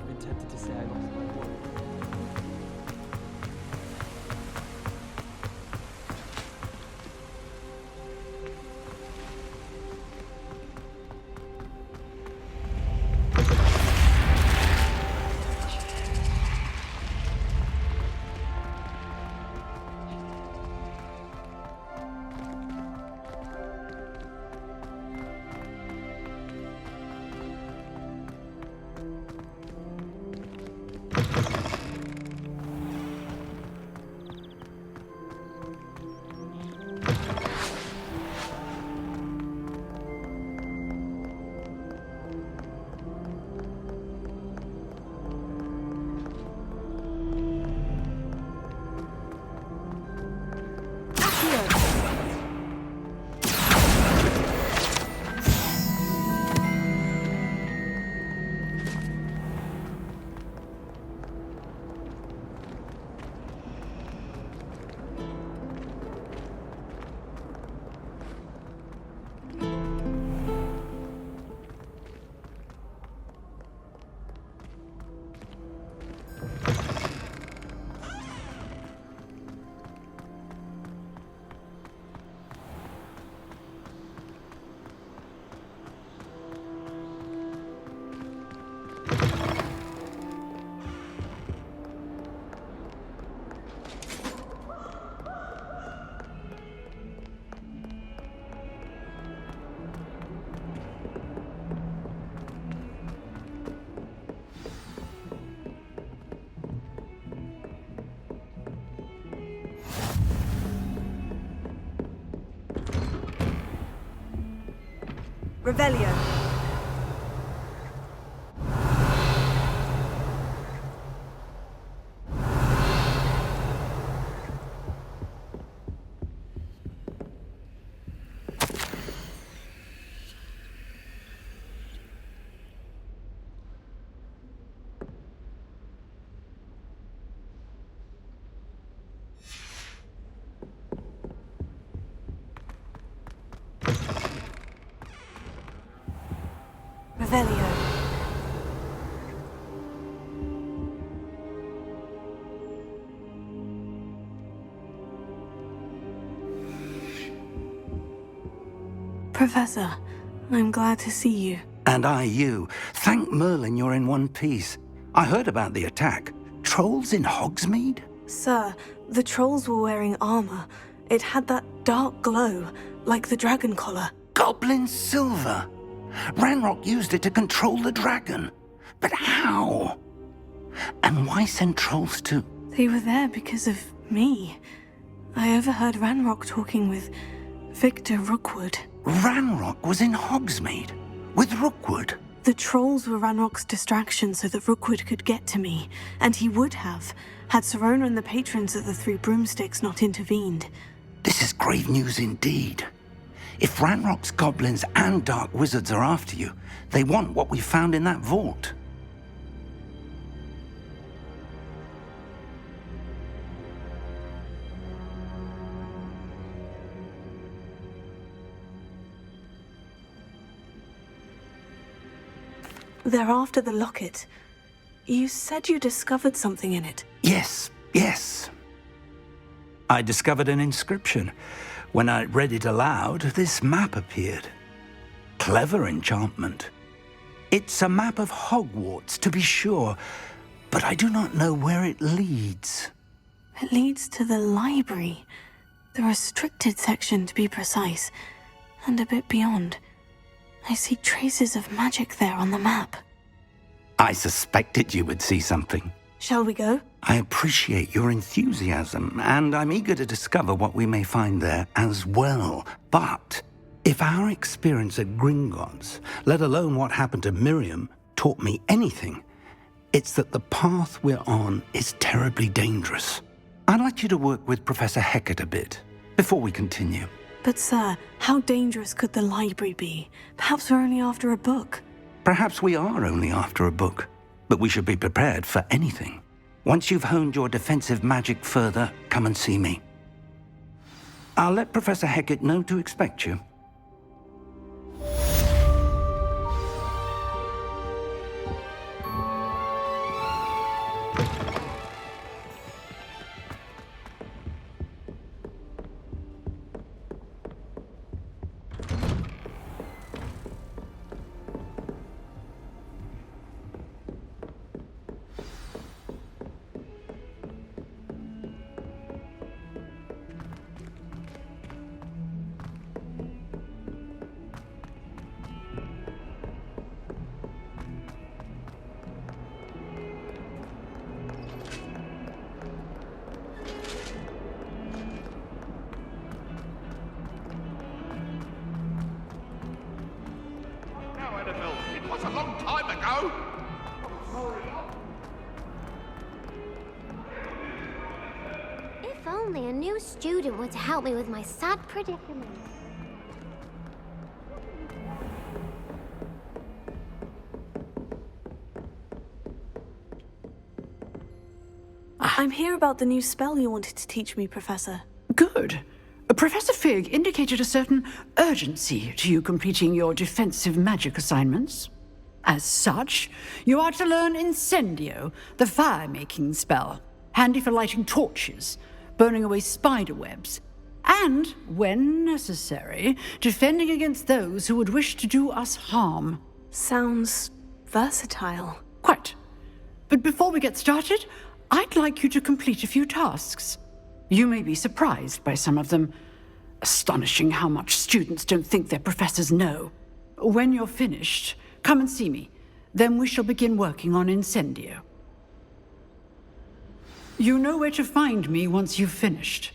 I've been tempted to say I lost my boy. Revelio. Revelio. Professor, I'm glad to see you. And I you. Thank Merlin you're in one piece. I heard about the attack. Trolls in Hogsmeade? Sir, the trolls were wearing armor. It had that dark glow, like the dragon collar. Goblin silver! Ranrock used it to control the dragon. But how? And why send trolls to... They were there because of me. I overheard Ranrock talking with Victor Rookwood. Ranrock was in Hogsmeade? With Rookwood? The trolls were Ranrock's distraction so that Rookwood could get to me, and he would have, had Sirona and the patrons of the Three Broomsticks not intervened. This is grave news indeed. If Ranrock's goblins and dark wizards are after you, they want what we found in that vault. They're after the locket. You said you discovered something in it. Yes. I discovered an inscription. When I read it aloud, this map appeared. Clever enchantment. It's a map of Hogwarts, to be sure, but I do not know where it leads. It leads to the library. The restricted section, to be precise, and a bit beyond. I see traces of magic there on the map. I suspected you would see something. Shall we go? I appreciate your enthusiasm, and I'm eager to discover what we may find there as well. But if our experience at Gringotts, let alone what happened to Miriam, taught me anything, it's that the path we're on is terribly dangerous. I'd like you to work with Professor Hecat a bit before we continue. But sir, how dangerous could the library be? Perhaps we're only after a book. Perhaps we are only after a book, but we should be prepared for anything. Once you've honed your defensive magic further, come and see me. I'll let Professor Hecat know to expect you. was a long time ago. If only a new student were to help me with my sad predicament. I'm here about the new spell you wanted to teach me, Professor. Good. Professor Fig indicated a certain urgency to you completing your defensive magic assignments. As such, you are to learn Incendio, the fire-making spell, handy for lighting torches, burning away spider webs, and, when necessary, defending against those who would wish to do us harm. Sounds versatile. Quite. But before we get started, I'd like you to complete a few tasks. You may be surprised by some of them. Astonishing how much students don't think their professors know. When you're finished, come and see me. Then we shall begin working on Incendio. You know where to find me once you've finished.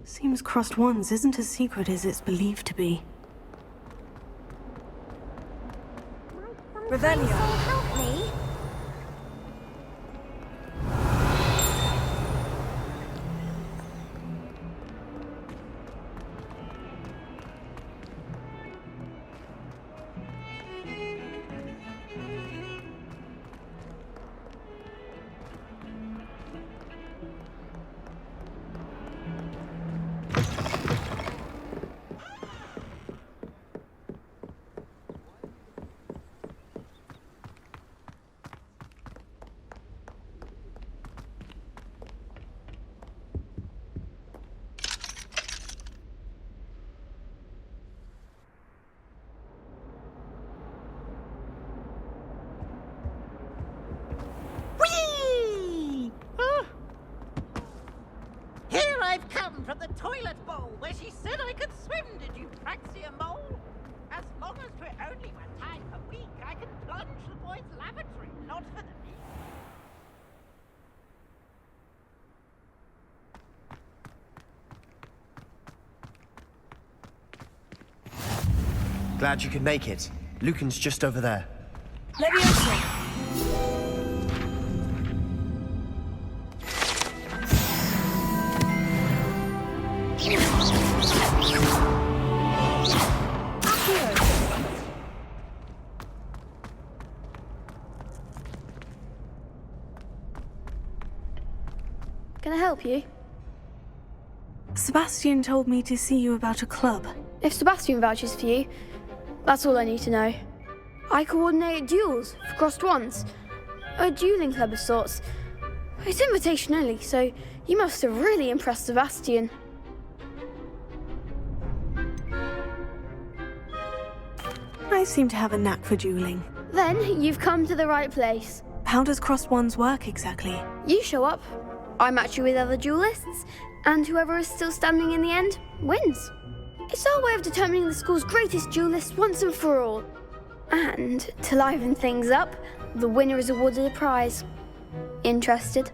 Seems Crossed Wands isn't as secret as it's believed to be. Revelio. Help me. I've come from the toilet bowl where she said I could swim, did you Praxia mole? As long as we're only 1 time per week, I can plunge the boys' lavatory, not for the meat. Glad you could make it. Lucan's just over there. Leviosa! Can I help you? Sebastian told me to see you about a club. If Sebastian vouches for you, that's all I need to know. I coordinate duels for Crossed Wands. A dueling club of sorts. It's invitation only, so you must have really impressed Sebastian. I seem to have a knack for dueling. Then you've come to the right place. How does Crossed Wands work exactly? You show up, I match you with other duelists, and whoever is still standing in the end wins. It's our way of determining the school's greatest duelist once and for all. And to liven things up, the winner is awarded a prize. Interested?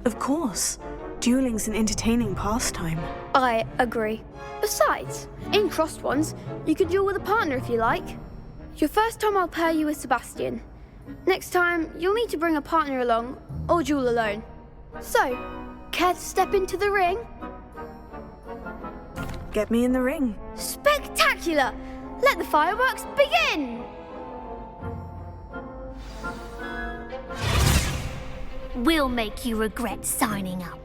Of course. Dueling's an entertaining pastime. I agree. Besides, in Crossed Wands, you can duel with a partner if you like. Your first time I'll pair you with Sebastian. Next time, you'll need to bring a partner along, or duel alone. So, care to step into the ring? Get me in the ring. Spectacular! Let the fireworks begin! We'll make you regret signing up.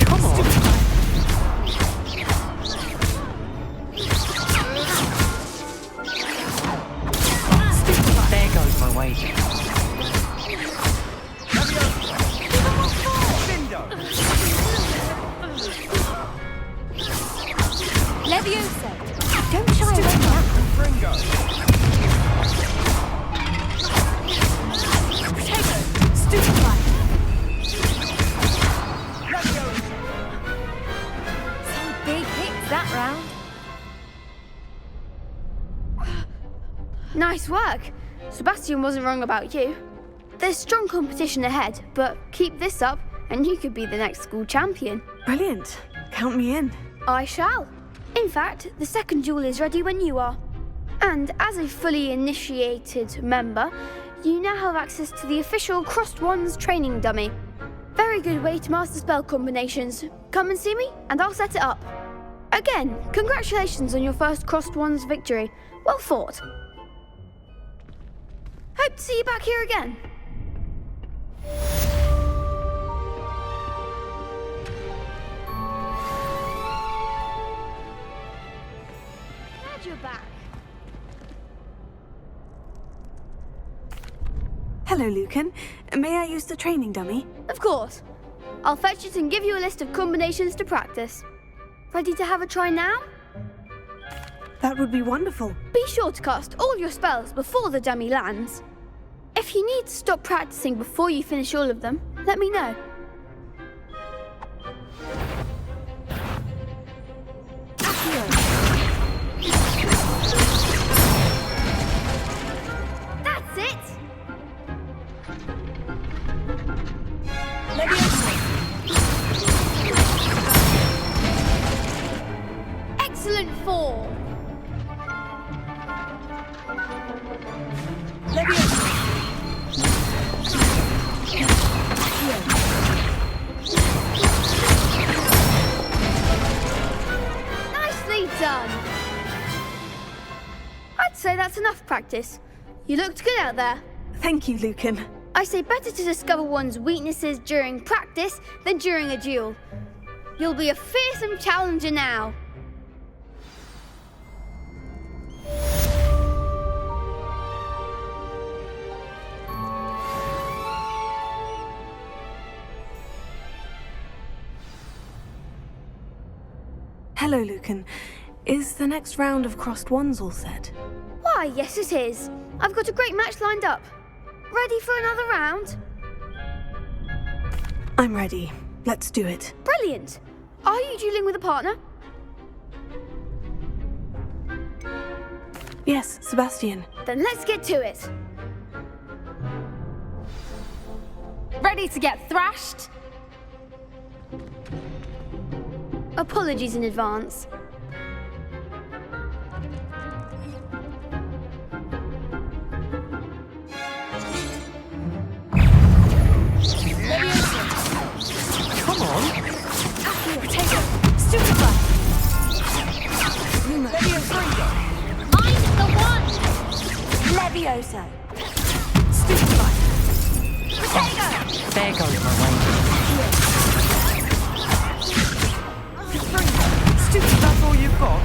Come on! There goes my wager. Leviosa! Don't shy away now. Nice work. Sebastian wasn't wrong about you. There's strong competition ahead, but keep this up and you could be the next school champion. Brilliant. Count me in. I shall. In fact, the second duel is ready when you are. And as a fully initiated member, you now have access to the official Crossed Wands training dummy. Very good way to master spell combinations. Come and see me, and I'll set it up. Again, congratulations on your first Crossed Wands victory. Well fought. Hope to see you back here again. Glad you're back. Hello, Lucan. May I use the training dummy? Of course. I'll fetch it and give you a list of combinations to practice. Ready to have a try now? That would be wonderful. Be sure to cast all your spells before the dummy lands. If you need to stop practicing before you finish all of them, let me know. That's it! Excellent fall. Nicely done. I'd say that's enough practice. You looked good out there. Thank you, Lucan. I say better to discover one's weaknesses during practice than during a duel. You'll be a fearsome challenger now. Hello, Lucan. Is the next round of Crossed Wands all set? Why, yes it is. I've got a great match lined up. Ready for another round? I'm ready. Let's do it. Brilliant. Are you dueling with a partner? Yes, Sebastian. Then let's get to it. Ready to get thrashed? Apologies in advance. Come on! Potato! Stupefy! I'm the one! Levioso! Stupefy! Potato! There goes my way. That's all you've got?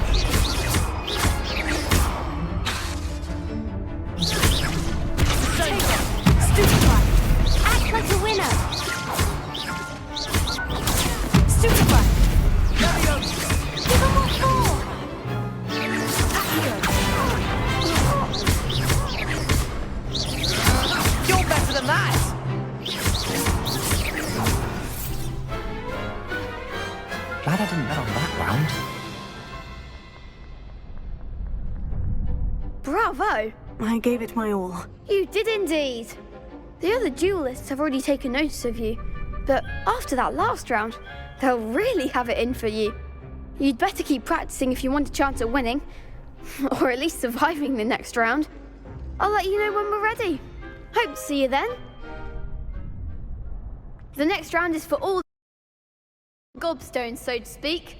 Potato! Stupefy! Act like a winner! Stupefy! Give them what for! You're better than that! Glad I didn't bet on that round. Bravo! I gave it my all. You did indeed. The other duelists have already taken notice of you, but after that last round, they'll really have it in for you. You'd better keep practicing if you want a chance at winning, or at least surviving the next round. I'll let you know when we're ready. Hope to see you then. The next round is for all gobstones, so to speak.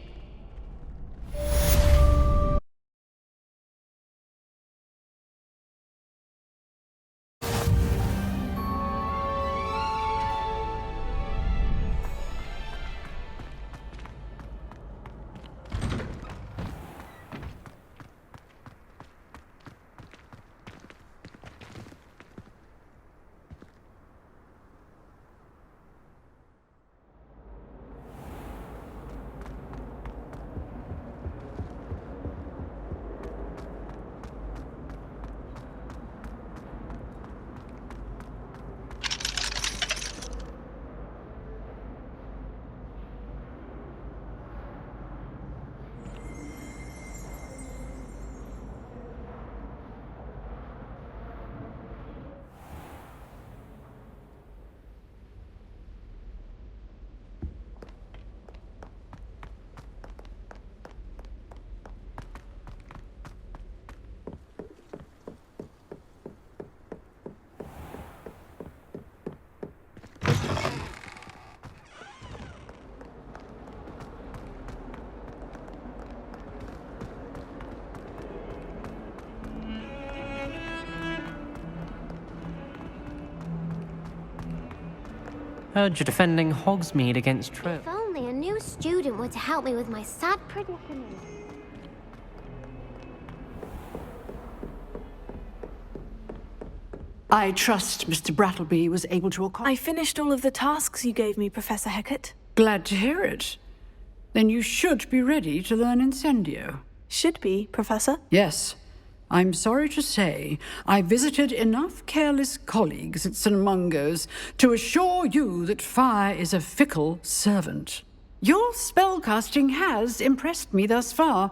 Heard you're defending Hogsmeade against Trip. If only a new student were to help me with my sad predicament. I trust Mr. Brattleby was able to accomplish. I finished all of the tasks you gave me, Professor Hecat. Glad to hear it. Then you should be ready to learn Incendio. Should be, Professor. Yes. I'm sorry to say, I visited enough careless colleagues at St. Mungo's to assure you that fire is a fickle servant. Your spellcasting has impressed me thus far,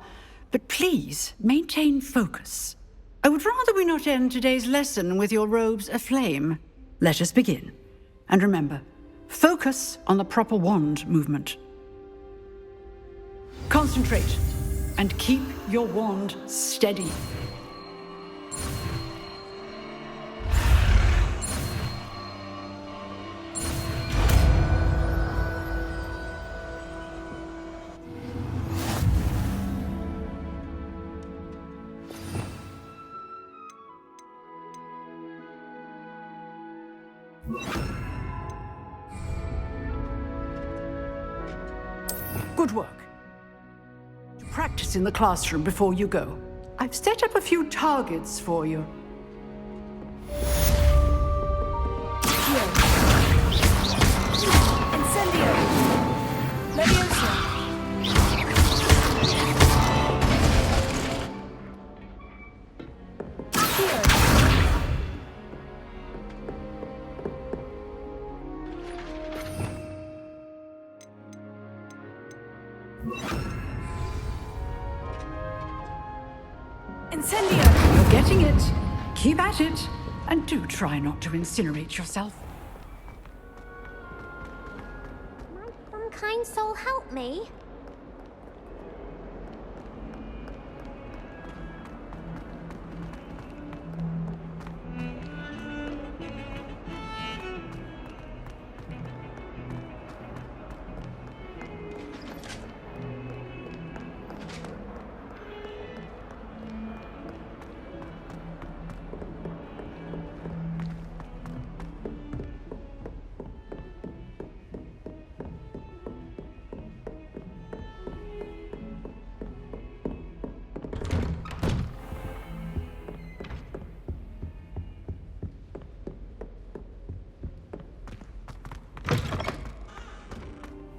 but please maintain focus. I would rather we not end today's lesson with your robes aflame. Let us begin. And remember, focus on the proper wand movement. Concentrate and keep your wand steady. Good work. Practice in the classroom before you go. I've set up a few targets for you. Incendio! Leviosa! Incendio! You're getting it. Keep at it. And do try not to incinerate yourself. Might some kind soul help me?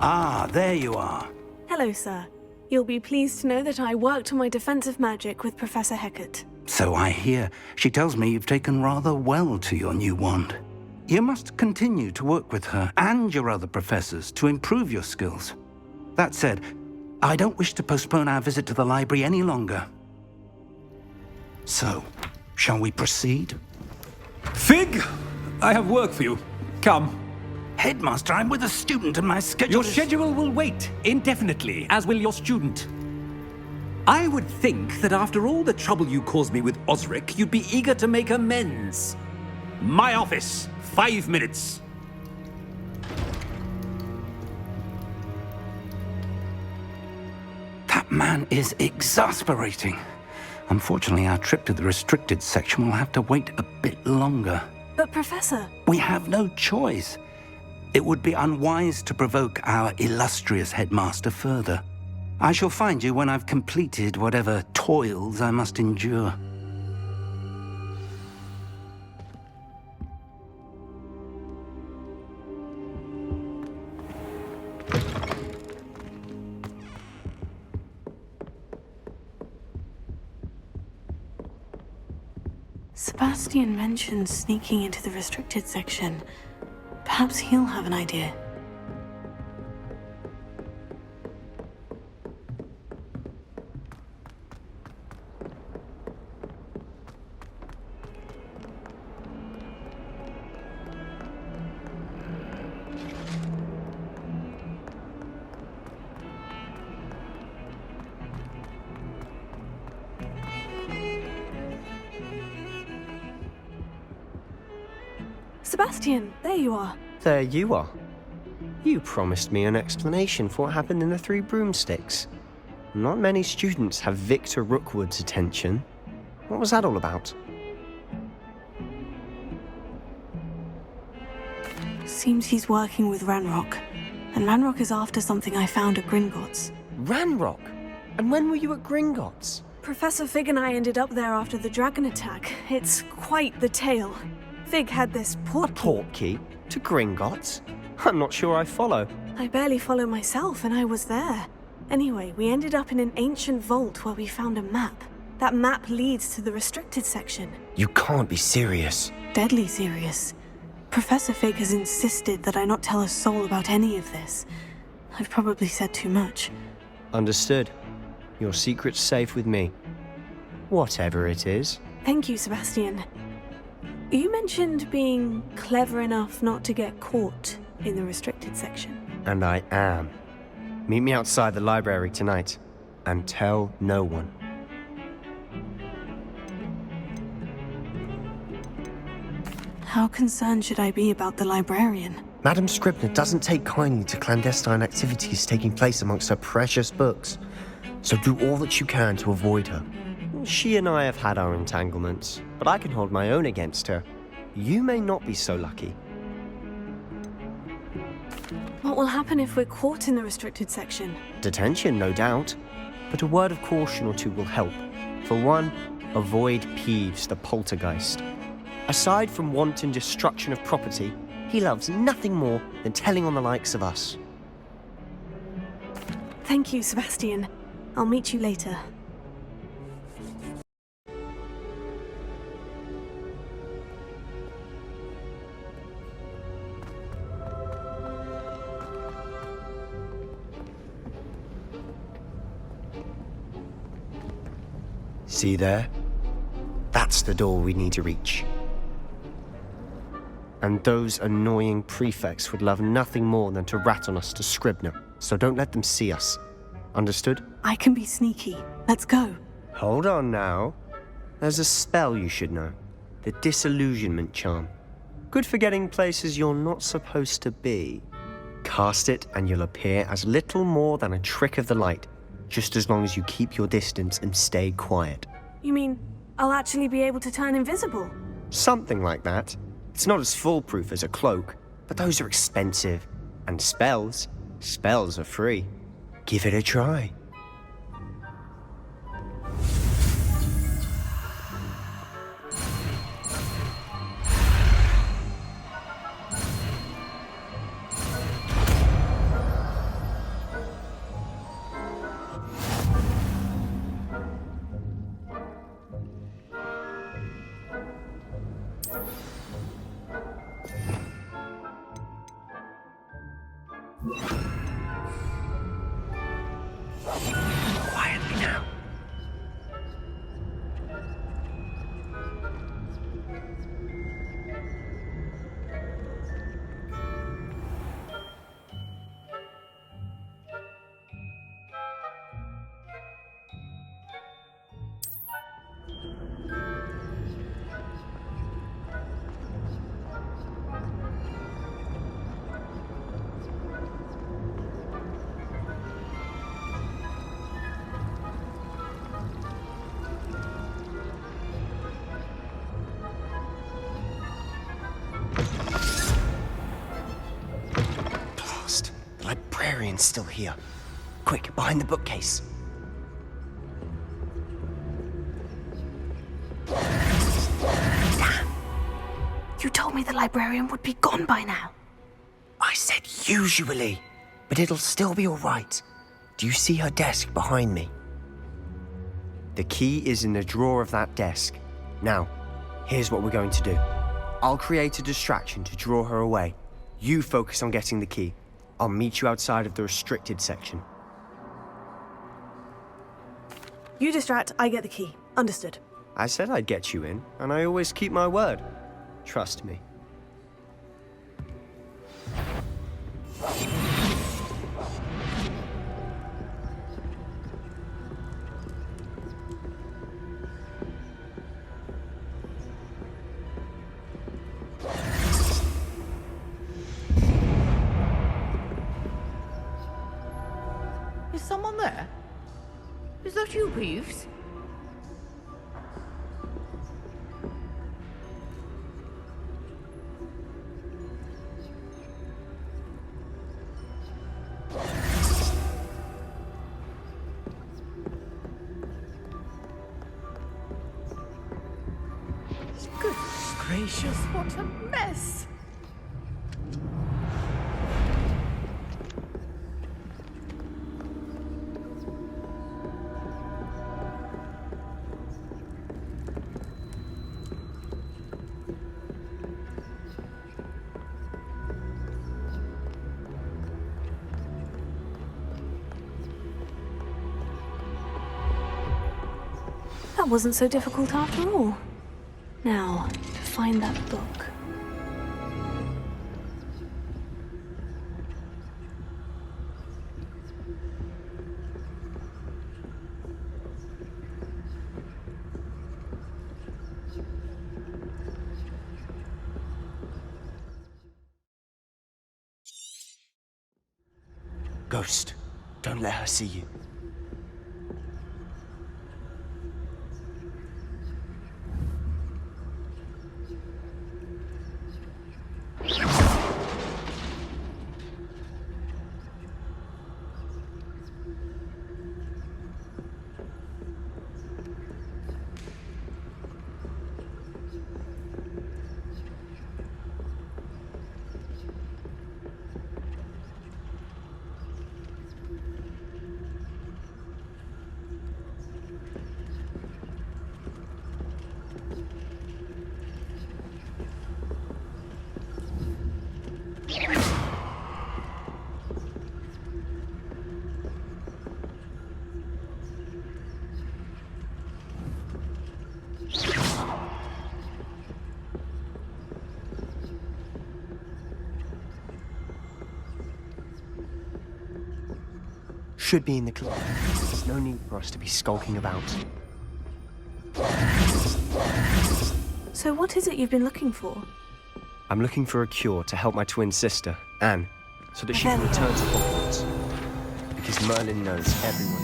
Ah, there you are. Hello, sir. You'll be pleased to know that I worked on my defensive magic with Professor Hecat. So I hear. She tells me you've taken rather well to your new wand. You must continue to work with her and your other professors to improve your skills. That said, I don't wish to postpone our visit to the library any longer. So, shall we proceed? Fig! I have work for you. Come. Headmaster, I'm with a student and my schedule Your schedule will wait indefinitely, as will your student. I would think that after all the trouble you caused me with Osric, you'd be eager to make amends. My office, 5 minutes. That man is exasperating. Unfortunately, our trip to the restricted section will have to wait a bit longer. But, Professor... We have no choice. It would be unwise to provoke our illustrious headmaster further. I shall find you when I've completed whatever toils I must endure. Sebastian mentioned sneaking into the restricted section. Perhaps he'll have an idea. Sebastian, there you are. There you are. You promised me an explanation for what happened in the Three Broomsticks. Not many students have Victor Rookwood's attention. What was that all about? Seems he's working with Ranrock. And Ranrock is after something I found at Gringotts. Ranrock? And when were you at Gringotts? Professor Fig and I ended up there after the dragon attack. It's quite the tale. Fig had this port key. Port key? To Gringotts? I'm not sure I follow. I barely follow myself, and I was there. Anyway, we ended up in an ancient vault where we found a map. That map leads to the restricted section. You can't be serious. Deadly serious. Professor Fig has insisted that I not tell a soul about any of this. I've probably said too much. Understood. Your secret's safe with me. Whatever it is. Thank you, Sebastian. You mentioned being clever enough not to get caught in the restricted section. And I am. Meet me outside the library tonight. And tell no one. How concerned should I be about the librarian? Madam Scribner doesn't take kindly to clandestine activities taking place amongst her precious books. So do all that you can to avoid her. She and I have had our entanglements, but I can hold my own against her. You may not be so lucky. What will happen if we're caught in the restricted section? Detention, no doubt. But a word of caution or two will help. For one, avoid Peeves, the poltergeist. Aside from wanton destruction of property, he loves nothing more than telling on the likes of us. Thank you, Sebastian. I'll meet you later. See there? That's the door we need to reach. And those annoying prefects would love nothing more than to rat on us to Scribner, so don't let them see us. Understood? I can be sneaky. Let's go. Hold on now. There's a spell you should know. The Disillusionment Charm. Good for getting places you're not supposed to be. Cast it and you'll appear as little more than a trick of the light, just as long as you keep your distance and stay quiet. You mean I'll actually be able to turn invisible? Something like that. It's not as foolproof as a cloak, but those are expensive. And spells are free. Give it a try. Quietly now. The librarian's still here. Quick, behind the bookcase. Damn. You told me the librarian would be gone by now. I said usually, but it'll still be all right. Do you see her desk behind me? The key is in the drawer of that desk. Now, here's what we're going to do. I'll create a distraction to draw her away. You focus on getting the key. I'll meet you outside of the restricted section. You distract, I get the key. Understood. I said I'd get you in, and I always keep my word. Trust me. Is someone there? Is that you, Peeves? gracious, what a mess! That wasn't so difficult after all. Now, to find that book. Ghost, don't let her see you. Should be in the club. There's no need for us to be skulking about. So what is it you've been looking for? I'm looking for a cure to help my twin sister, Anne, so that she can return to Hogwarts. Because Merlin knows everyone.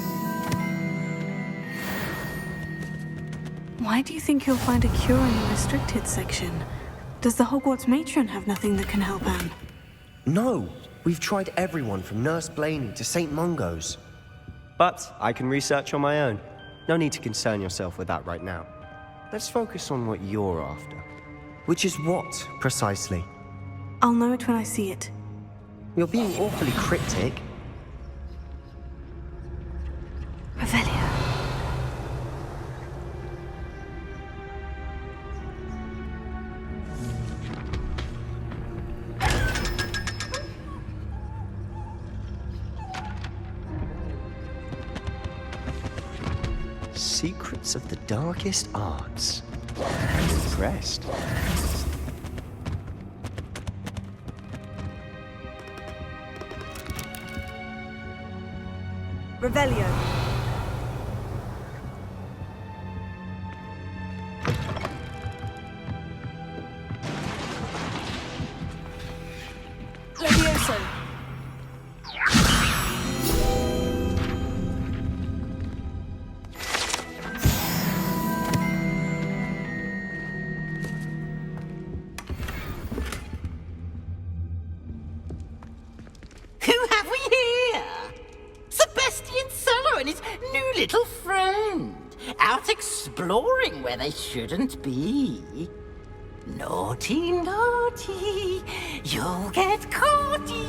Why do you think you'll find a cure in the restricted section? Does the Hogwarts matron have nothing that can help Anne? No! We've tried everyone from Nurse Blaney to St. Mungo's. But I can research on my own. No need to concern yourself with that right now. Let's focus on what you're after. Which is what, precisely? I'll know it when I see it. You're being awfully cryptic. Revelio. Secrets of the darkest arts. I'm impressed. Revelio. Levioso. Who have we here? Sebastian Solo and his new little friend, out exploring where they shouldn't be. Naughty, naughty, you'll get caughty.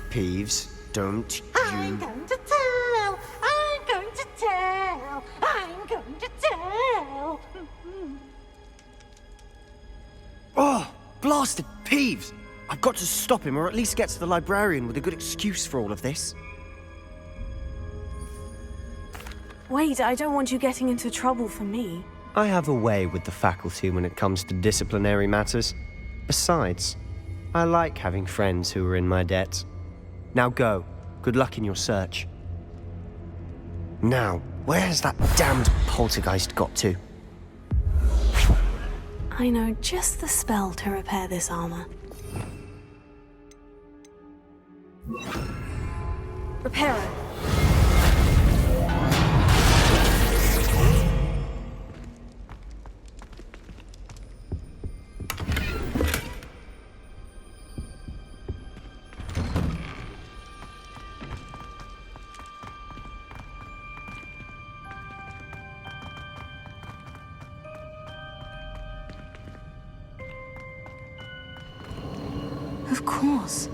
Peeves, don't I'm you... going to tell, I'm going to tell, I'm going to tell. Oh, blasted Peeves! I've got to stop him, or at least get to the librarian with a good excuse for all of this. Wait, I don't want you getting into trouble for me. I have a way with the faculty when it comes to disciplinary matters. Besides, I like having friends who are in my debt. Now go. Good luck in your search. Now, where has that damned poltergeist got to? I know just the spell to repair this armor. Reparo. course.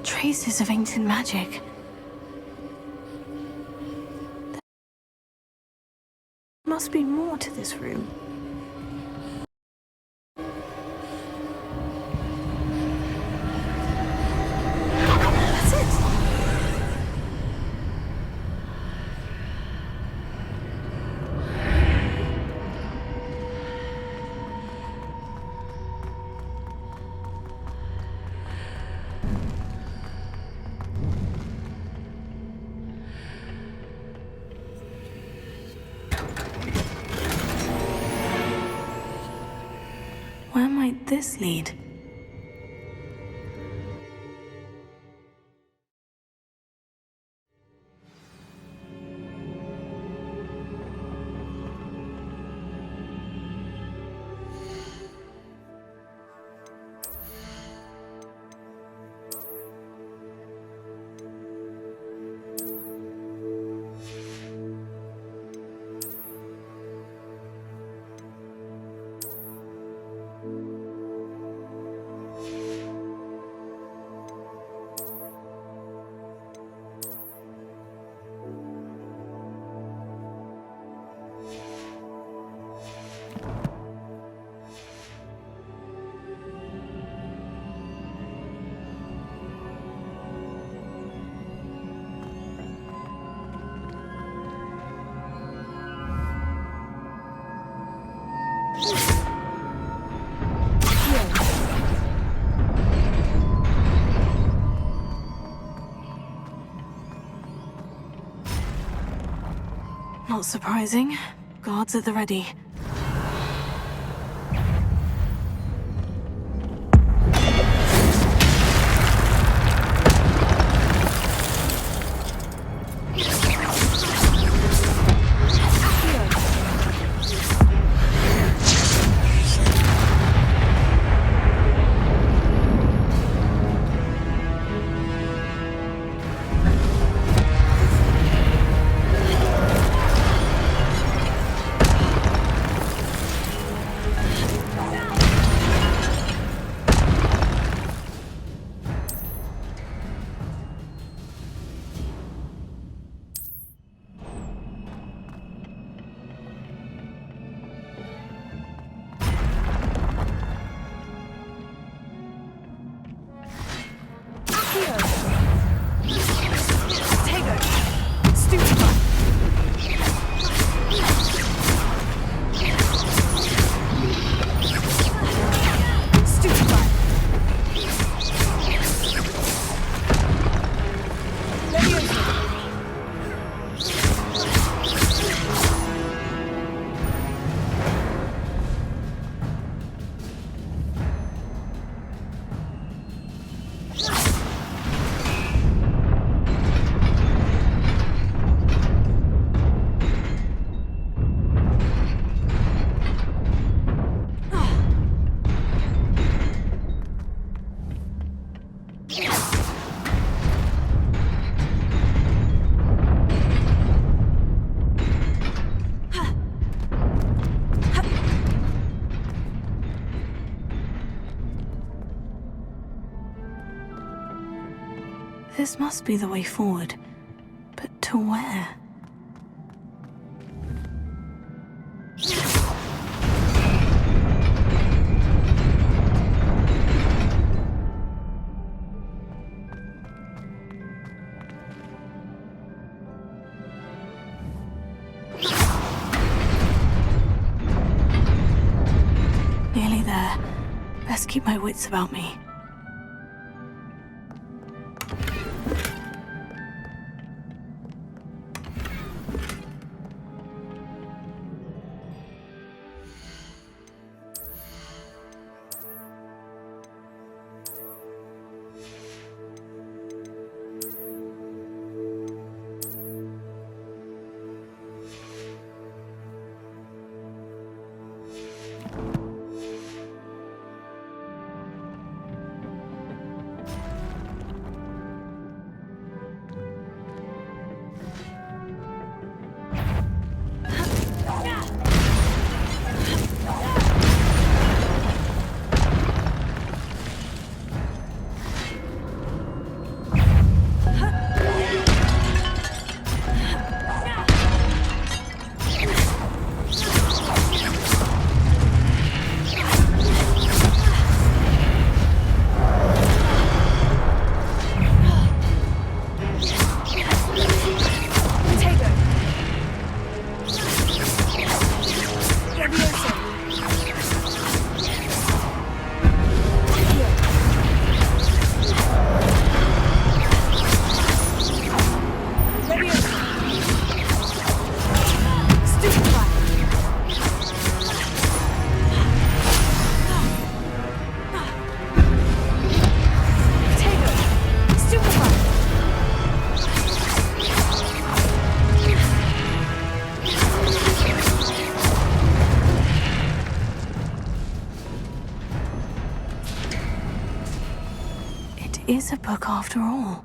Traces of ancient magic. There must be more to this room. That's it! Where might this lead? Not surprising. Guards at the ready. This must be the way forward. But to where? Nearly there. Best keep my wits about me. is a book after all.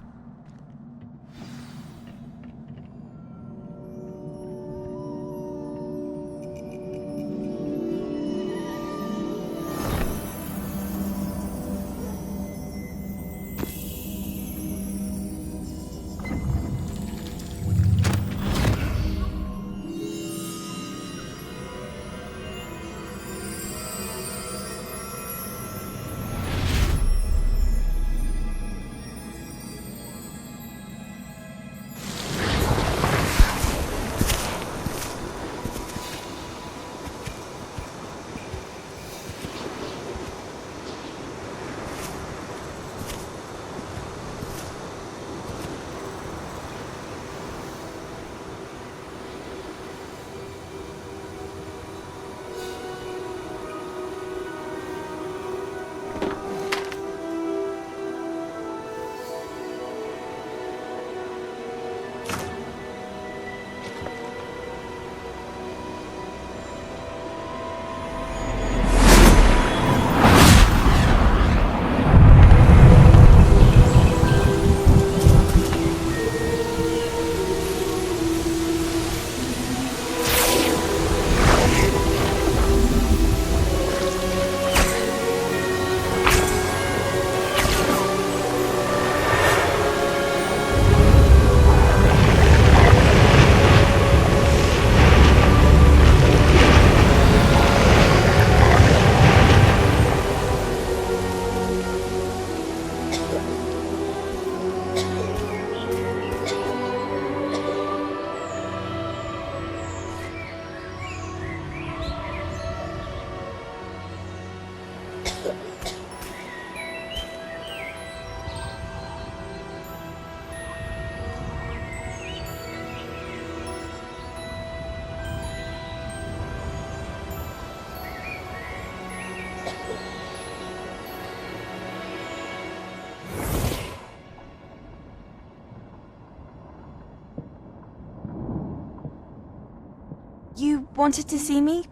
You wanted to see me?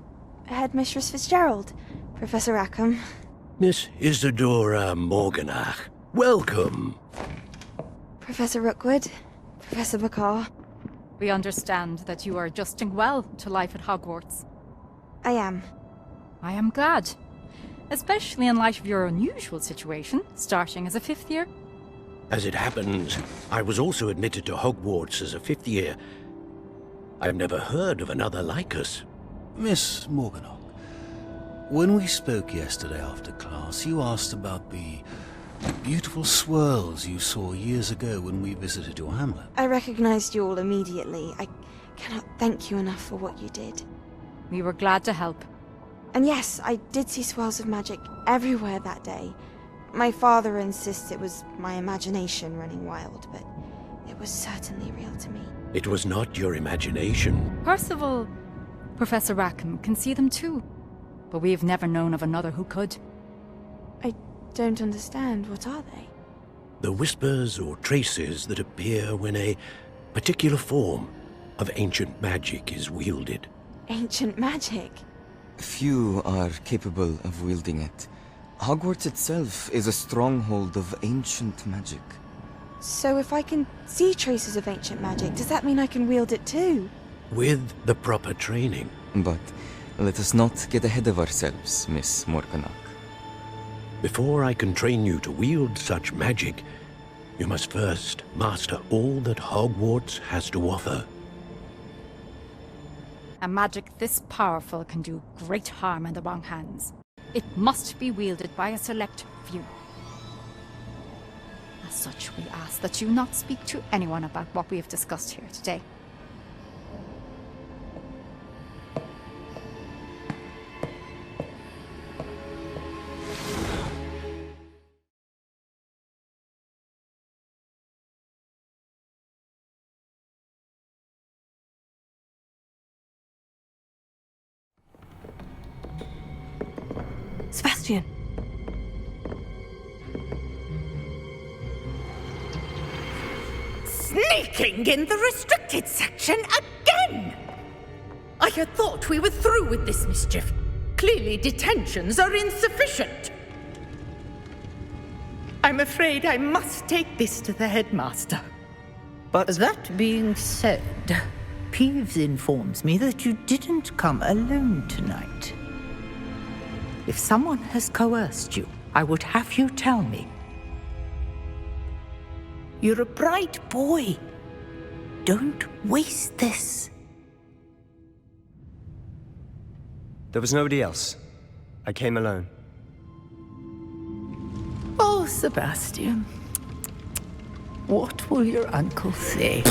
Headmistress Fitzgerald? Professor Rackham? Miss Isadora Morganach, welcome. Professor Rookwood? Professor Bakar? We understand that you are adjusting well to life at Hogwarts. I am. I am glad. Especially in light of your unusual situation, starting as a 5th year. As it happens, I was also admitted to Hogwarts as a 5th year. I've never heard of another like us. Miss Morganach, when we spoke yesterday after class, you asked about the beautiful swirls you saw years ago when we visited your hamlet. I recognized you all immediately. I cannot thank you enough for what you did. We were glad to help. And yes, I did see swirls of magic everywhere that day. My father insists it was my imagination running wild, but it was certainly real to me. It was not your imagination. Percival, Professor Rackham can see them too. But we have never known of another who could. I don't understand. What are they? The whispers or traces that appear when a particular form of ancient magic is wielded. Ancient magic? Few are capable of wielding it. Hogwarts itself is a stronghold of ancient magic. So if I can see traces of ancient magic, does that mean I can wield it too? With the proper training. But let us not get ahead of ourselves, Miss Morganach. Before I can train you to wield such magic, you must first master all that Hogwarts has to offer. A magic this powerful can do great harm in the wrong hands. It must be wielded by a select few. As such, we ask that you not speak to anyone about what we have discussed here today. Sebastian! Sneaking in the restricted section again! I had thought we were through with this mischief. Clearly detentions are insufficient. I'm afraid I must take this to the headmaster. But that being said, Peeves informs me that you didn't come alone tonight. If someone has coerced you, I would have you tell me. You're a bright boy. Don't waste this. There was nobody else. I came alone. Oh, Sebastian. What will your uncle say?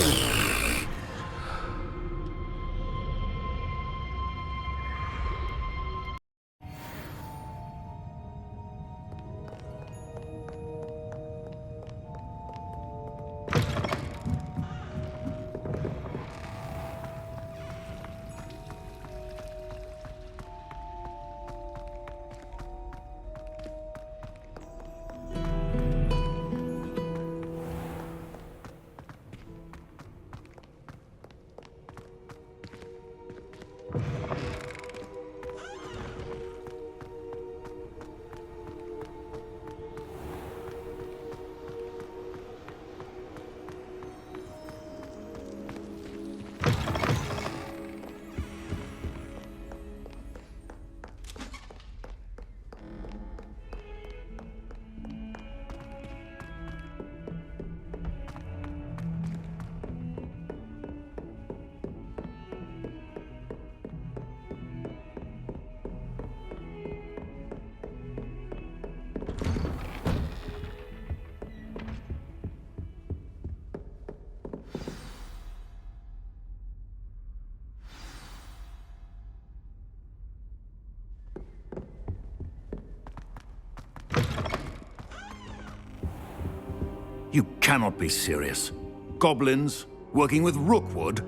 You cannot be serious. Goblins working with Rookwood?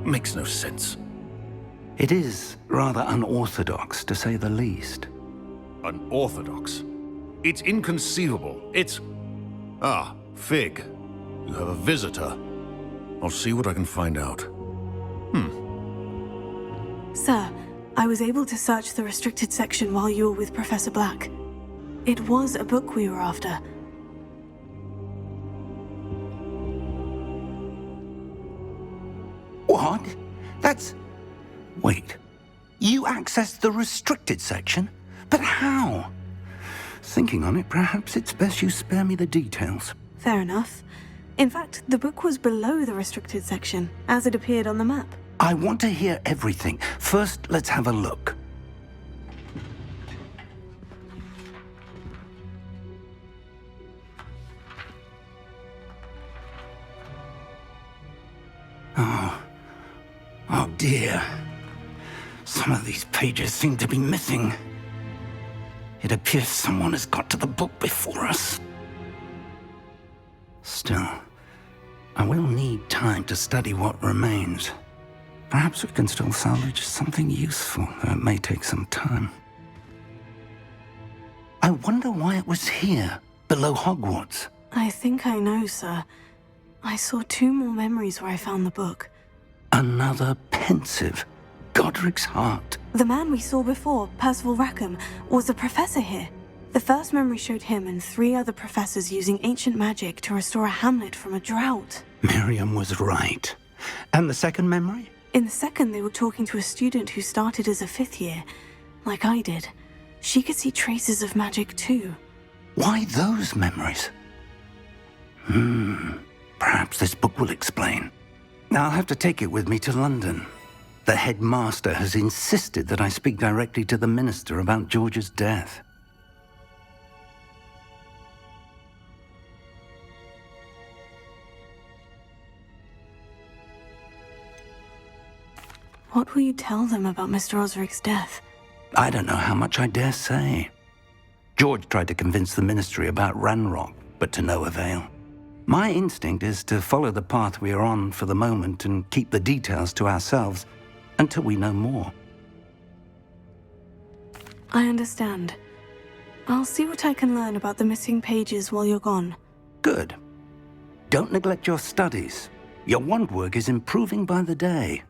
Makes no sense. It is rather unorthodox, to say the least. Unorthodox? It's inconceivable. It's... Ah, Fig. You have a visitor. I'll see what I can find out. Sir, I was able to search the restricted section while you were with Professor Black. It was a book we were after. What? That's... Wait. You accessed the restricted section? But how? Thinking on it, perhaps it's best you spare me the details. Fair enough. In fact, the book was below the restricted section, as it appeared on the map. I want to hear everything. First, let's have a look. Oh dear. Some of these pages seem to be missing. It appears someone has got to the book before us. Still, I will need time to study what remains. Perhaps we can still salvage something useful, though it may take some time. I wonder why it was here, below Hogwarts. I think I know, sir. I saw 2 more memories where I found the book. Another pensive. Godric's heart. The man we saw before, Percival Rackham, was a professor here. The first memory showed him and 3 other professors using ancient magic to restore a hamlet from a drought. Miriam was right. And the second memory? In the second, they were talking to a student who started as a 5th year, like I did. She could see traces of magic too. Why those memories? Perhaps this book will explain. I'll have to take it with me to London. The headmaster has insisted that I speak directly to the minister about George's death. What will you tell them about Mr. Osric's death? I don't know how much I dare say. George tried to convince the ministry about Ranrock, but to no avail. My instinct is to follow the path we are on for the moment and keep the details to ourselves until we know more. I understand. I'll see what I can learn about the missing pages while you're gone. Good. Don't neglect your studies. Your wand work is improving by the day.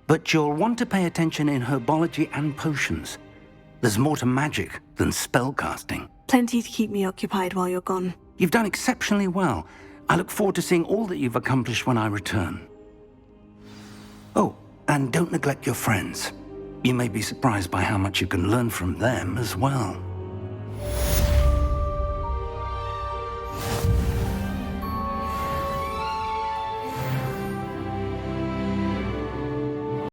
But you'll want to pay attention in herbology and potions. There's more to magic than spellcasting. Plenty to keep me occupied while you're gone. You've done exceptionally well. I look forward to seeing all that you've accomplished when I return. Oh, and don't neglect your friends. You may be surprised by how much you can learn from them as well.